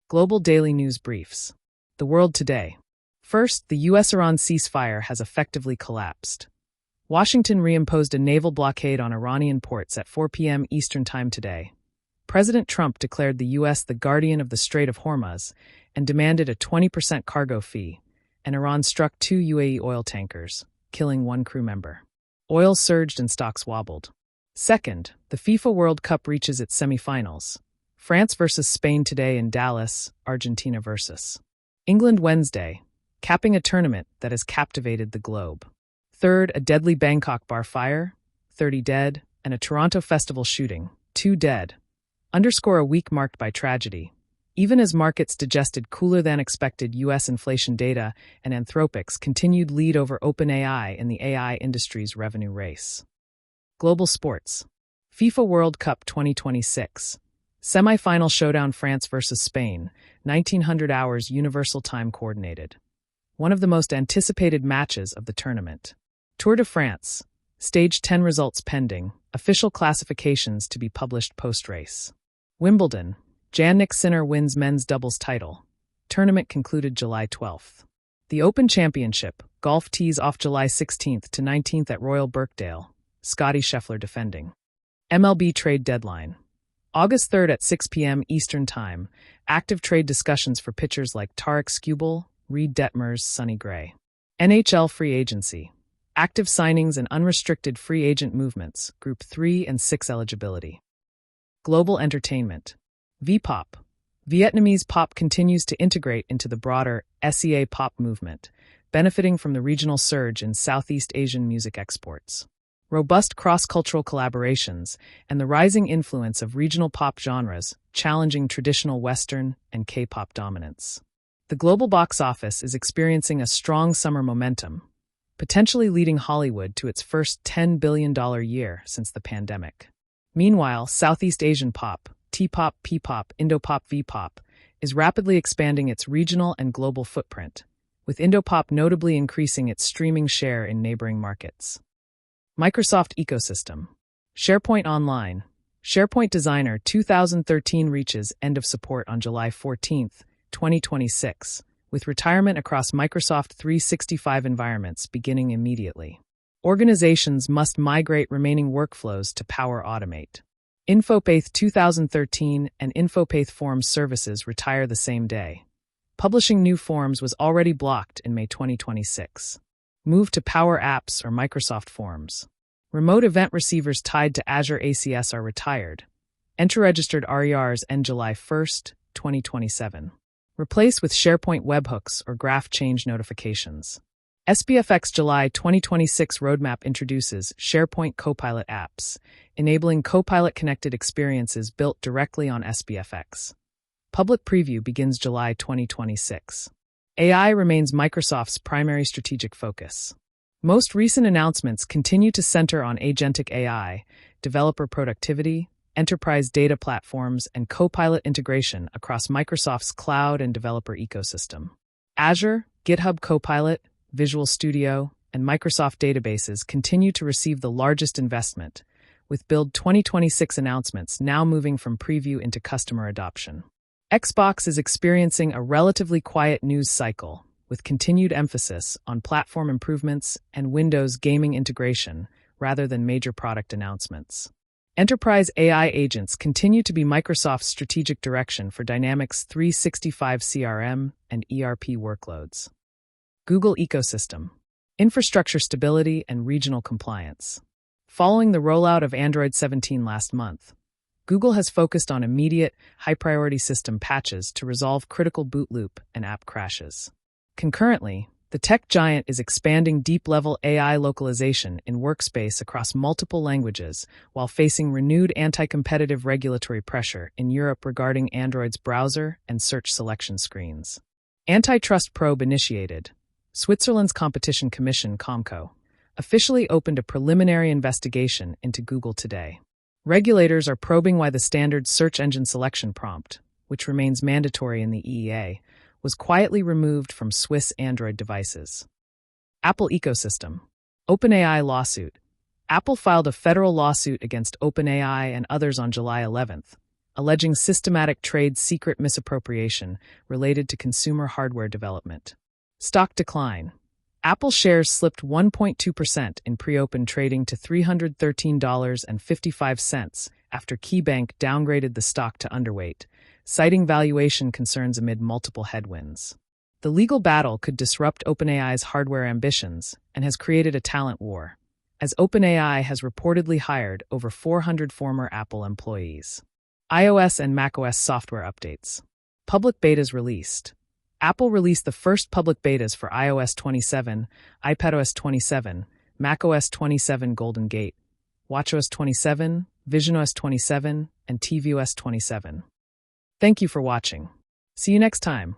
Global Daily News Briefs. The World Today. First, the U.S.-Iran ceasefire has effectively collapsed. Washington reimposed a naval blockade on Iranian ports at 4 p.m. Eastern Time today. President Trump declared the U.S. the guardian of the Strait of Hormuz and demanded a 20% cargo fee, and Iran struck 2 UAE oil tankers, killing 1 crew member. Oil surged and stocks wobbled. Second, the FIFA World Cup reaches its semifinals. France versus Spain today in Dallas, Argentina versus England Wednesday, capping a tournament that has captivated the globe. Third, a deadly Bangkok bar fire, 30 dead, and a Toronto festival shooting, 2 dead, underscore a week marked by tragedy. Even as markets digested cooler-than-expected U.S. inflation data and Anthropic's continued lead over OpenAI in the AI industry's revenue race. Global sports. FIFA World Cup 2026. Semi-final showdown France versus Spain, 1900 hours Universal Time coordinated. One of the most anticipated matches of the tournament. Tour de France. Stage 10 results pending, official classifications to be published post-race. Wimbledon. Jannik Sinner wins men's doubles title. Tournament concluded July 12th. The Open Championship. Golf tees off July 16th to 19th at Royal Birkdale. Scottie Scheffler defending. MLB trade deadline. August 3rd at 6 p.m. Eastern Time, active trade discussions for pitchers like Tarek Skubal, Reed Detmers, Sonny Gray. NHL free agency. Active signings and unrestricted free agent movements, Group 3 and 6 eligibility. Global entertainment. V-pop. Vietnamese pop continues to integrate into the broader SEA pop movement, benefiting from the regional surge in Southeast Asian music exports. Robust cross-cultural collaborations, and the rising influence of regional pop genres challenging traditional Western and K-pop dominance. The global box office is experiencing a strong summer momentum, potentially leading Hollywood to its first $10 billion year since the pandemic. Meanwhile, Southeast Asian pop, T-pop, P-pop, Indo-pop, V-pop, is rapidly expanding its regional and global footprint, with Indo-pop notably increasing its streaming share in neighboring markets. Microsoft ecosystem. SharePoint Online. SharePoint Designer 2013 reaches end of support on July 14, 2026, with retirement across Microsoft 365 environments beginning immediately. Organizations must migrate remaining workflows to Power Automate. InfoPath 2013 and InfoPath Forms services retire the same day. Publishing new forms was already blocked in May 2026. Move to Power Apps or Microsoft Forms. Remote event receivers tied to Azure ACS are retired. Enter-registered RERs end July 1, 2027. Replace with SharePoint webhooks or graph change notifications. SPFX July 2026 roadmap introduces SharePoint Copilot apps, enabling Copilot-connected experiences built directly on SPFX. Public preview begins July 2026. AI remains Microsoft's primary strategic focus. Most recent announcements continue to center on agentic AI, developer productivity, enterprise data platforms, and Copilot integration across Microsoft's cloud and developer ecosystem. Azure, GitHub Copilot, Visual Studio, and Microsoft databases continue to receive the largest investment, with Build 2026 announcements now moving from preview into customer adoption. Xbox is experiencing a relatively quiet news cycle, with continued emphasis on platform improvements and Windows gaming integration rather than major product announcements. Enterprise AI agents continue to be Microsoft's strategic direction for Dynamics 365 CRM and ERP workloads. Google ecosystem. Infrastructure stability and regional compliance. Following the rollout of Android 17 last month, Google has focused on immediate, high-priority system patches to resolve critical boot loop and app crashes. Concurrently, the tech giant is expanding deep-level AI localization in Workspace across multiple languages while facing renewed anti-competitive regulatory pressure in Europe regarding Android's browser and search selection screens. Antitrust probe initiated. Switzerland's Competition Commission, COMCO, officially opened a preliminary investigation into Google today. Regulators are probing why the standard search engine selection prompt, which remains mandatory in the EEA, was quietly removed from Swiss Android devices. Apple ecosystem. OpenAI lawsuit. Apple filed a federal lawsuit against OpenAI and others on July 11th, alleging systematic trade secret misappropriation related to consumer hardware development. Stock decline. Apple shares slipped 1.2% in pre-open trading to $313.55 after KeyBank downgraded the stock to underweight, citing valuation concerns amid multiple headwinds. The legal battle could disrupt OpenAI's hardware ambitions and has created a talent war, as OpenAI has reportedly hired over 400 former Apple employees. iOS and macOS software updates. Public betas released. Apple released the first public betas for iOS 27, iPadOS 27, macOS 27 Golden Gate, watchOS 27, visionOS 27, and tvOS 27. Thank you for watching. See you next time.